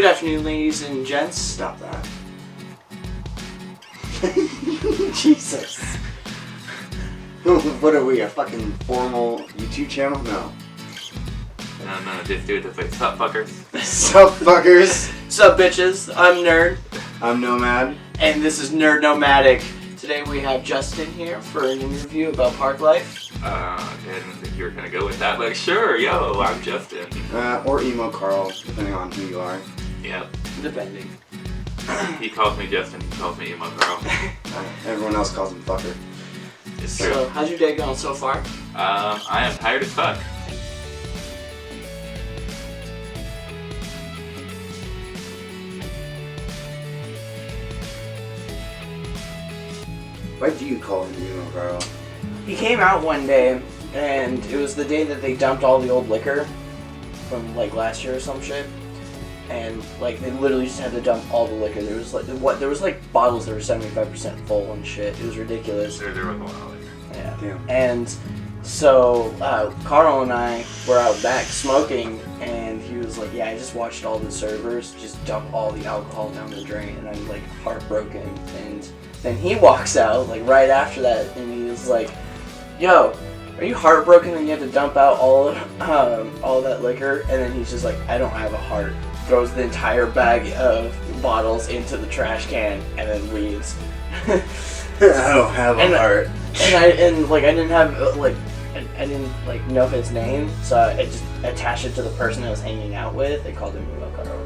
Good afternoon, ladies and gents. Stop that. Jesus. What are we, a fucking formal YouTube channel? No. No, just do it this way. Sup, fuckers? Sup, fuckers? Sup, bitches? I'm Nerd. I'm Nomad. And this is Nerd Nomadic. Today we have Justin here for an interview about ParklLife. I didn't think you were gonna go with that. Like, sure, yo, I'm Justin. Or Emo Carl, depending on who you are. Yep. Depending. He calls me Justin, he calls me Emo Carl. Everyone else calls him fucker. It's true. So, how's your day going so far? I am tired as fuck. Why do you call him Emo Carl? He came out one day, and it was the day that they dumped all the old liquor from like last year or some shit. And like they literally just had to dump all the liquor. There was like bottles that were 75% full and shit. It was ridiculous. There was a lot of liquor. Yeah. Damn. And so Carl and I were out back smoking, and he was like, "Yeah, I just watched all the servers just dump all the alcohol down the drain," and I'm like heartbroken. And then he walks out like right after that, and he was like, "Yo, are you heartbroken that you had to dump out all that liquor?" And then he's just like, "I don't have a heart." Throws the entire bag of bottles into the trash can and then leaves. I don't have a heart. And I didn't have I didn't know his name, so I just attached it to the person I was hanging out with. They called him Emo Carl.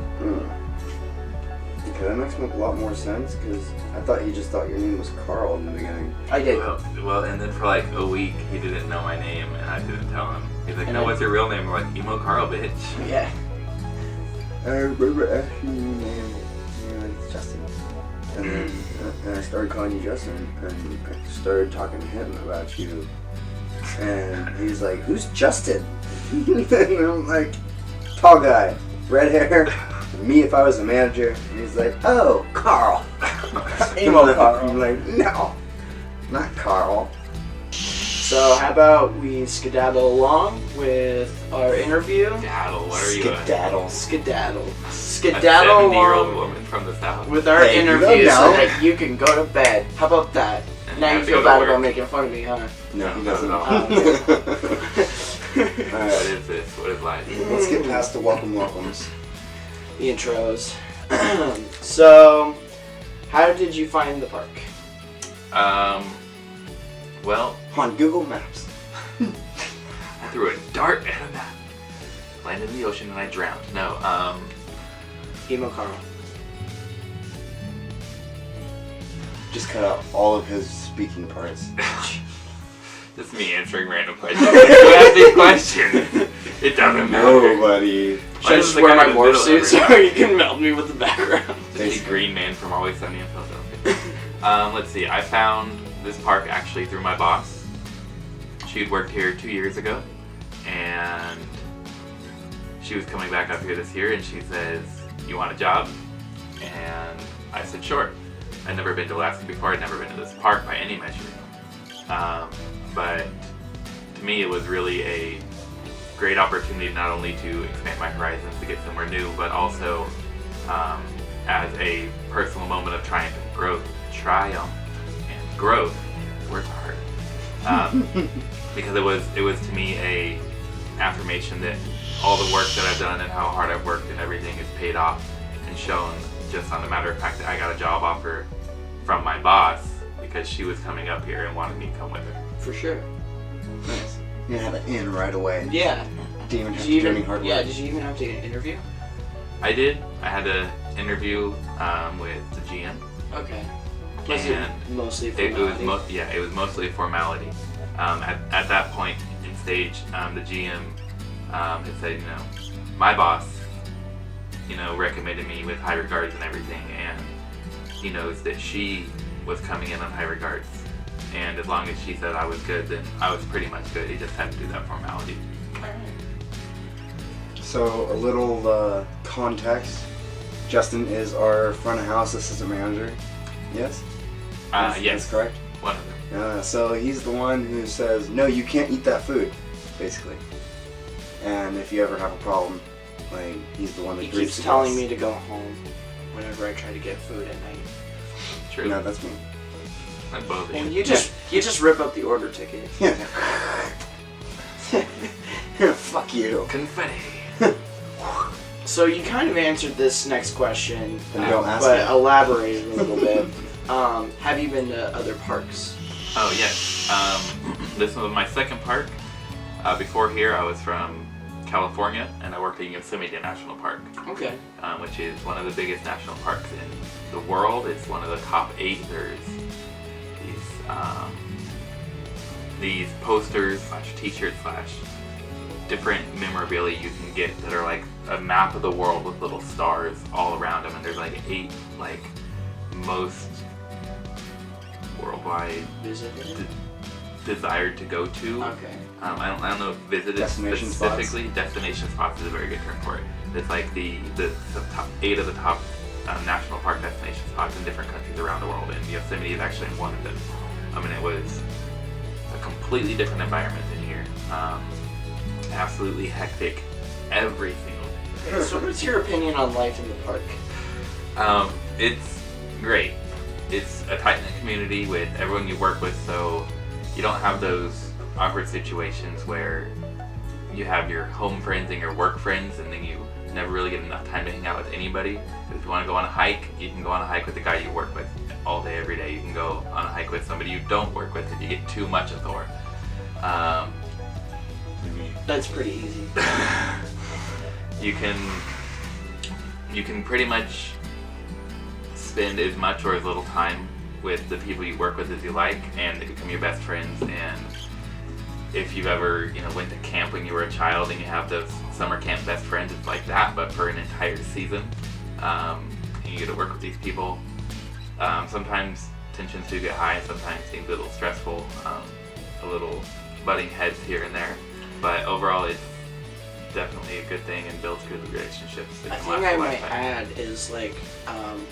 Okay, that makes a lot more sense, because I thought you just thought your name was Carl in the beginning. I did. Well, and then for like a week, he didn't know my name, and I didn't tell him. He's like, And "No, what's your real name?" I'm like, "Emo Carl, bitch." Yeah. I remember asking your name, it's Justin. And then I started calling you Justin, and I started talking to him about you. And he's like, "Who's Justin?" And I'm like, "Tall guy, red hair, me if I was a manager." And he's like, "Oh, Carl." Emo Carl. I'm like, "No, not Carl." So how about we skedaddle along with our interview? Skedaddle, what are you? Skedaddle. Skedaddle. A Skedaddle 70-year-old along woman from the south. with our Hey, you interview don't so know. that you can go to bed. How about that? And Now have you to feel go to bad work. about making fun of me, huh? No, he No, doesn't. not at What is this? What is life? Let's get past the welcomes. The intros. So, how did you find the park? Well, On Google Maps. I threw a dart at a map, landed in the ocean, and I drowned. No, Emo Carl. Just cut out all of his speaking parts. just me answering random questions. You ask these questions. It doesn't matter. Nobody. Should I just wear my morph suit so you can meld me with the background? The green man from Always Sunny in Philadelphia. Let's see. I found this park actually through my boss. She had worked here 2 years ago, and she was coming back up here this year, and she says, "You want a job?" And I said, "Sure." I'd never been to Alaska before. I'd never been to this park by any measure. But to me, it was really a great opportunity not only to expand my horizons, to get somewhere new, but also as a personal moment of triumph and growth. Words are hard. Because it was to me a affirmation that all the work that I've done and how hard I've worked and everything is paid off and shown just on the matter of fact that I got a job offer from my boss because she was coming up here and wanted me to come with her. For sure. Nice. You had it in right away. Yeah. Didn't even have Did to you do any even? hard work. Yeah. Did you even have to get an interview? I did. I had an interview with the GM. Okay. Was it And mostly It was formality? it was mostly a formality. At that point in stage, the GM had said, my boss, recommended me with high regards and everything, and he knows that she was coming in on high regards, and as long as she said I was good, then I was pretty much good. He just had to do that formality. So a little context. Justin is our front of house assistant manager. Yes? Yes, That's correct. one of them. So he's the one who says, "No, you can't eat that food," basically. And if you ever have a problem, Like, he's the one that He greets keeps the telling guests. me to go home whenever I try to get food at night. True. No, that's me. Like both of Well, you. you just rip up the order ticket. Yeah. Fuck you. Confetti. So you kind of answered this next question, Then don't ask but it. elaborated a little bit. Have you been to other parks? Oh yes. This was my second park. Before here, I was from California, and I worked at Yosemite National Park, Okay. which is one of the biggest national parks in the world. It's one of the top 8. There's these posters / t-shirts / different memorabilia you can get that are like a map of the world with little stars all around them, and there's like 8 like most worldwide Visited? desired to go to. Okay. I don't know if visited Destination specifically. Destination spots is a very good term for it. It's like the top 8 of the top national park destination spots in different countries around the world, and Yosemite is actually one of them. I mean, it was a completely different environment than here. Absolutely hectic every single day. Okay, so what's your opinion on life in the park? It's great. It's a tight-knit community with everyone you work with, so you don't have those awkward situations where you have your home friends and your work friends, and then you never really get enough time to hang out with anybody. If you want to go on a hike, you can go on a hike with the guy you work with all day, every day. You can go on a hike with somebody you don't work with if you get too much of Thor. That's pretty easy. You can pretty much spend as much or as little time with the people you work with as you like, and they become your best friends. And if you've ever went to camp when you were a child and you have those summer camp best friends, it's like that, but for an entire season. And you get to work with these people. Sometimes tensions do get high, and sometimes things a little stressful, a little butting heads here and there. But overall, it's definitely a good thing and builds good relationships. That I can think last I a might lifetime. add is like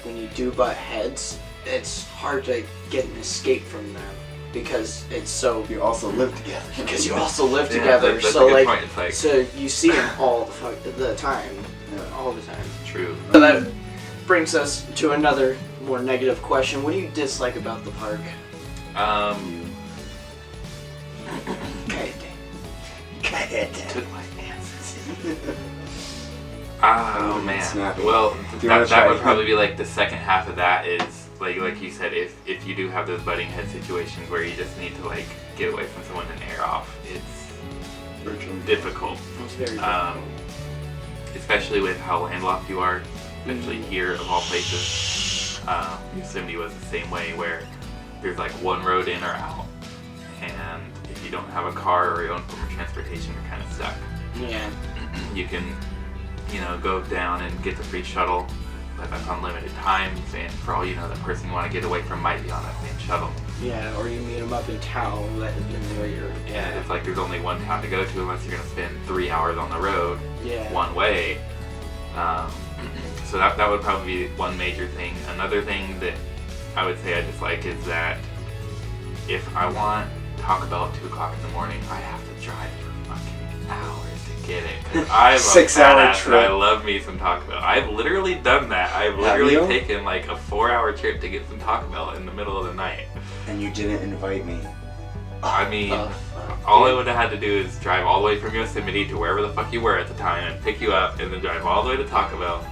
when you do butt heads, it's hard to get an escape from them because it's so. You also live together. Because you also live Yeah, together, that's so a good like, point. It's like so you see them all the time, Yeah. all the time. true. So that brings us to another more negative question. What do you dislike about the park? Took my answers. Oh man. Snappy. Well, Do you wanna that try would it? probably be like the second half of that is like you said, if you do have those butting head situations where you just need to like get away from someone and air off, it's Virtually. difficult. It's very Especially with how landlocked you are, especially here of all places. Yosemite was the same way, where there's like one road in or out, and if you don't have a car or your own form of transportation, you're kind of stuck. yeah. You can, go down and get the free shuttle, but that's on limited times, and for all you know, that person you want to get away from might be on that same shuttle. Yeah, or you meet them up in town, that has been where you're. And it's like there's only one town to go to unless you're going to spend 3 hours on the road Yeah. one way. So that would probably be one major thing. Another thing that I would say I dislike is that if I want Taco Bell at 2 o'clock in the morning, I have to drive for fucking hours to get it. Because I'm a 6-hour badass and I trip. love me some Taco Bell. I've literally done that. I've literally taken like a 4-hour trip to get some Taco Bell in the middle of the night. And you didn't invite me. I mean, fuck, all I dude. would have had to do is drive all the way from Yosemite to wherever the fuck you were at the time and pick you up and then drive all the way to Taco Bell.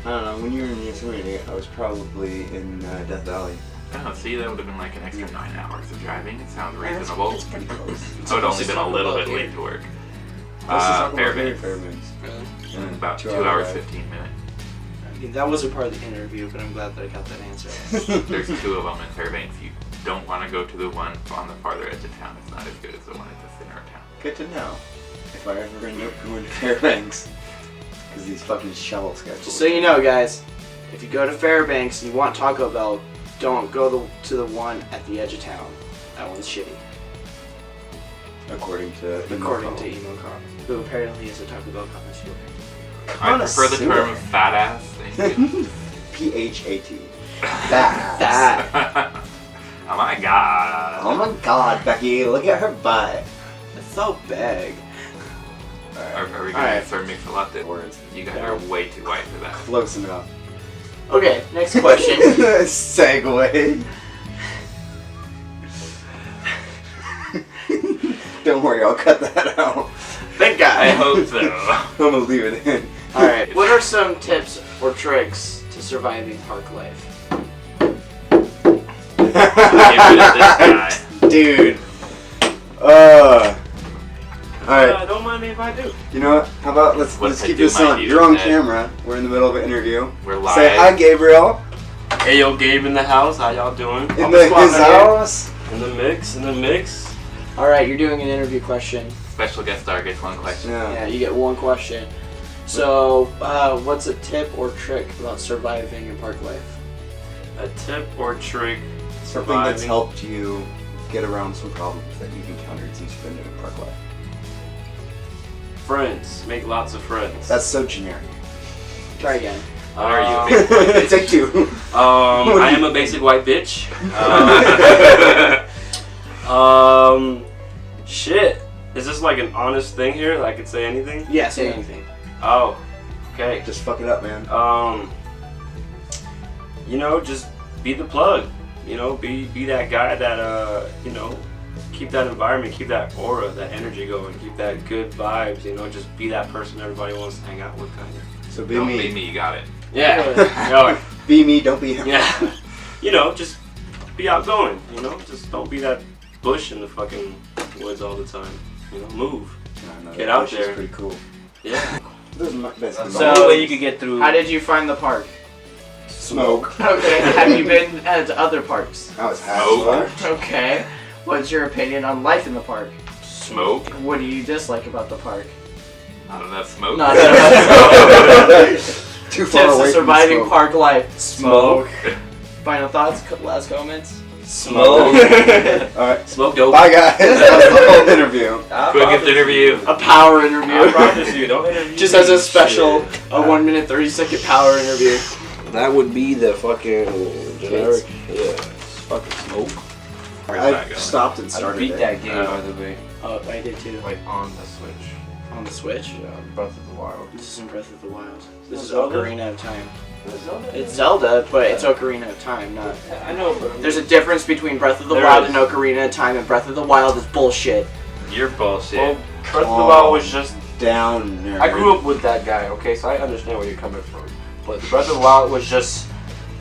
I don't know, when you were in Yosemite, I was probably in Death Valley. Oh, see, that would have been like an extra 9 hours of driving. It sounds reasonable. It's pretty close. I would only been a Taco little Bell bit here? late to work. Fairbanks. Fairbanks. Really? Yeah, About 2 2 hours, drive. 15 minutes. I mean, that wasn't part of the interview, but I'm glad that I got that answer. There's 2 of them in Fairbanks. You don't want to go to the one on the farther edge of town. It's not as good as the one at the center of town. Good to know. If I ever end up going to Fairbanks. Because these fucking shovel schedules. Just so you know, guys, if you go to Fairbanks and you want Taco Bell, don't go to the one at the edge of town. That one's shitty. According to Emo Carl, who apparently is a Taco Bell connoisseur. I prefer the Connoisseur. term fat ass. Thank you. PHAT. That. That. Oh my god. Oh my god, Becky, look at her butt. It's so big. Are we gonna Alright. start mixing a lot of words? You guys are way too white for that. Close enough. Okay, next question. Segue. Don't worry, I'll cut that out. Thank I God. hope so. I'm gonna leave it in. Alright, what are some tips or tricks to surviving park life? Get rid of this guy. Dude. Alright, Don't mind me if I do. you know what? How about let's What I keep do this might on. be You're on that- camera. We're in the middle of an interview. We're live. Say hi, Gabriel. Hey, yo, Gabe in the house. How y'all doing? In his house. In the mix. Alright, you're doing an interview question. Special guest star gets one question. Yeah. Yeah, you get one question. So, what's a tip or trick about surviving in park life? A tip or trick Something that's surviving. helped you get around some problems that you've encountered since you've been doing park life. Friends. Make lots of friends. That's so generic. Try again. What are you, a big white bitch? Take two. I am a basic white bitch. Shit. Is this like an honest thing here that I could say anything? Yeah, say anything. Oh, okay. Just fuck it up, man. Just be the plug. Be that guy that keep that environment, keep that aura, that energy going, keep that good vibes. Just be that person everybody wants to hang out with, kind of. So be Don't me. be me, you got it. Yeah. Be me, don't be him. Yeah. Just be outgoing. Just don't be that bush in the fucking woods all the time. Move. No, Get that out bush is there. pretty cool. Yeah. This is my best. That's So- the only way you could get through. How did you find the park? Smoke. Okay, have you been to other parks? I was half Smoke. smoked. Okay. What's your opinion on life in the park? Smoke. What do you dislike about the park? Not enough smoke. Not enough Too far Tips away to from surviving smoke. park life. Smoke. Final thoughts? Last comments? Smoke. Alright. Smoke dope. Bye, guys. That was the whole interview. Quickest interview. A power I interview. promise you, don't interview Just me. as a special, Shit. a 1 minute 30-second power interview. That would be the fucking generic- Yeah. Fucking smoke. Where's I that going? stopped and I started beat it. that game, by the way. Oh, I did too. Like on the Switch. On the Switch? Yeah, Breath of the Wild. This isn't Breath of the Wild. This is Zelda? Ocarina of Time. It's Zelda, but it's Ocarina of Time, not... I know, but There's a difference between Breath of the There Wild is. and Ocarina of Time, and Breath of the Wild is bullshit. You're bullshit. well, Breath of the Wild was just. Down there. I grew up with that guy, okay, so I understand where you're coming from. But Breath of the Wild was just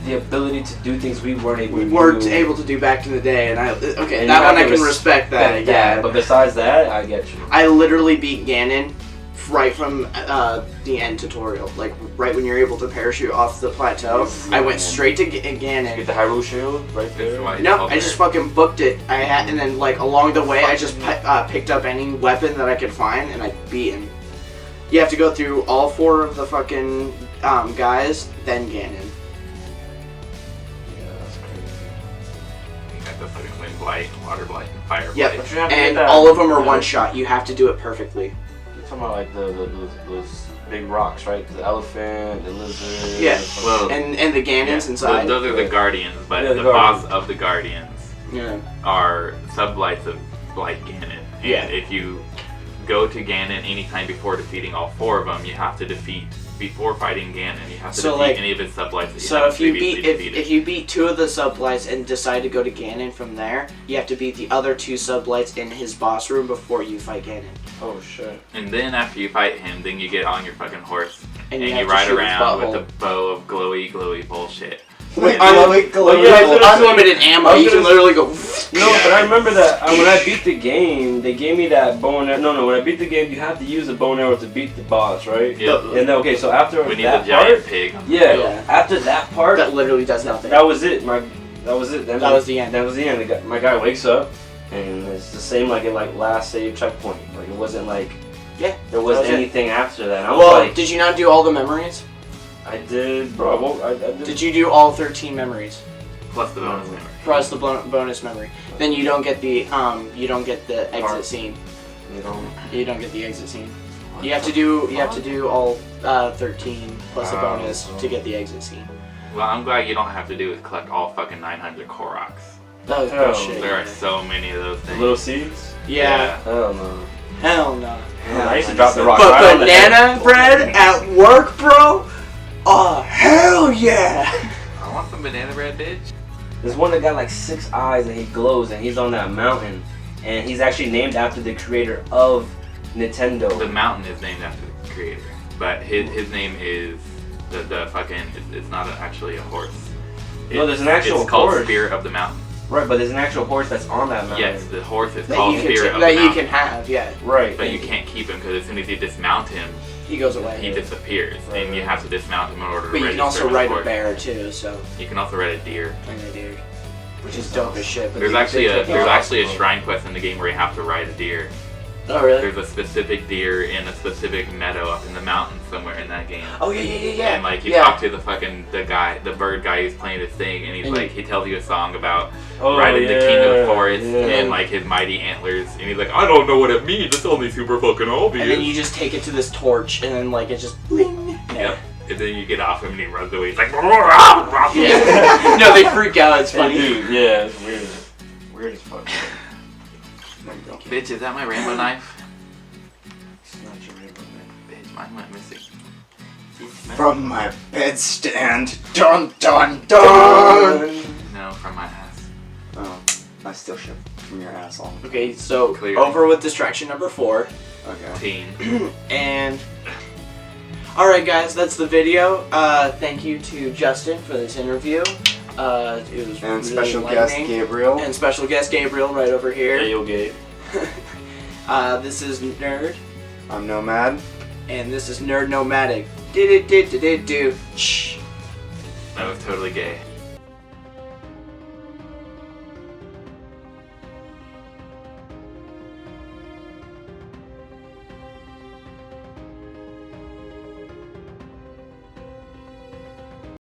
the ability to do things we weren't able We to weren't do. able to do back in the day, and And that you one have I to can respect that, yeah. But besides that, I get you. I literally beat Ganon right from the end tutorial. Like, right when you're able to parachute off the plateau, I went straight to Ganon. Get the Hyrule Shield right That's there. why it's No, called I just there. fucking booked it. I had, and then like along the way, I just picked up any weapon that I could find, and I beat him. You have to go through all 4 of the fucking guys, then Ganon. Yeah, that's crazy. You got the fucking wind blight, water blight, and fire Yep. blight. But you have to And get that. all of them are one shot. You have to do it perfectly. You're talking about like those big rocks, right? The elephant, the lizard. Yeah. the Well, And the Ganons inside. Those are the Yeah. guardians, but Yeah, the the boss Guardians. of the guardians Yeah. are sublights of Blight Ganon. And Yeah. if you go to Ganon anytime before defeating all 4 of them, you have to defeat, before fighting Ganon, you have to So, defeat like- any of his sublights that you So haven't if you previously beat defeated. if you beat 2 of the sublights and decide to go to Ganon from there, you have to beat the other 2 sublights in his boss room before you fight Ganon. Oh shit. And then after you fight him, then you get on your fucking horse And and you you have to ride shoot his around with butthole. a bow of glowy bullshit. Wait, Unlimited ammo. I was You can gonna- literally go. No, but I remember that when I beat the game, they gave me that bow and arrow. No, when I beat the game, you have to use a bow and arrow to beat the boss, right? Yep. And then, okay, so after We need that the giant part, pig. yeah, after that part, That literally does nothing. that was it. That was it. That was the end. That was the end. My guy wakes up, and it's the same like in like last save checkpoint. Like it wasn't like Yeah, there wasn't that was it. anything after that. And I was Well, like, did you not do all the memories? I did, bro. I did. Did you do all 13 memories Plus the bonus memory. plus the bonus memory? Then you don't get the exit Part. scene. You know, You don't get the exit scene. You have to do all 13 plus a bonus to get the exit scene. Well, I'm glad you don't have to do is collect all fucking 900 Koroks. That was Hell, bullshit. There are so many of those the things. little seeds. Yeah. Hell no. Hell no. I used to drop the rock. But right on the head. banana bread at work, bro? Oh, hell yeah! I want some banana bread, bitch. There's one that got like 6 eyes and he glows and he's on that mountain. And he's actually named after the creator of Nintendo. The mountain is named after the creator, but his name is the fucking. It's not actually a horse. No, there's an actual It's called horse. Spirit of the Mountain. Right, but there's an actual horse that's on that mountain. Yes, the horse is That called you Spirit of the that Mountain. you can have, yeah. Right. But you can't keep him because as soon as you dismount him, He goes away. he disappears, Right, and you right. have to dismount him in order to But you can register also him as ride a horse. bear too, so You can also ride a deer. I know, dude. Which is dope as shit. But There's they actually take a it off. shrine quest in the game where you have to ride a deer. Oh really? There's a specific deer in a specific meadow up in the mountains somewhere in that game. Oh yeah. And like you yeah. talk to the bird guy who's playing this thing, and he's And like, he tells you a song about Oh, riding the king of the yeah, forest yeah. and like his mighty antlers, and he's like, I don't know what it means. It's only super fucking obvious. And then you just take it to this torch, and then like it just bling. Yep. And then you get off him and he runs away. He's like, Yeah. No, they freak out. It's Hey, funny. dude, yeah, it's weird. Weird as fuck. Bitch, is that my rainbow knife? It's not your rainbow, man. Bitch, mine went missing. From my bedstand. Dun dun dun. No, from my ass. Oh, I still ship from your asshole. Okay, so Clearly. over with distraction number 4, Okay. Teen. and all right, guys, that's the video. Thank you to Justin for this interview. It was And really special guest enlightening. Gabriel. And special guest Gabriel right over here. Hey, yo, Gabe. This is Nerd, I'm Nomad. and this is Nerd Nomadic. Do. That was totally gay.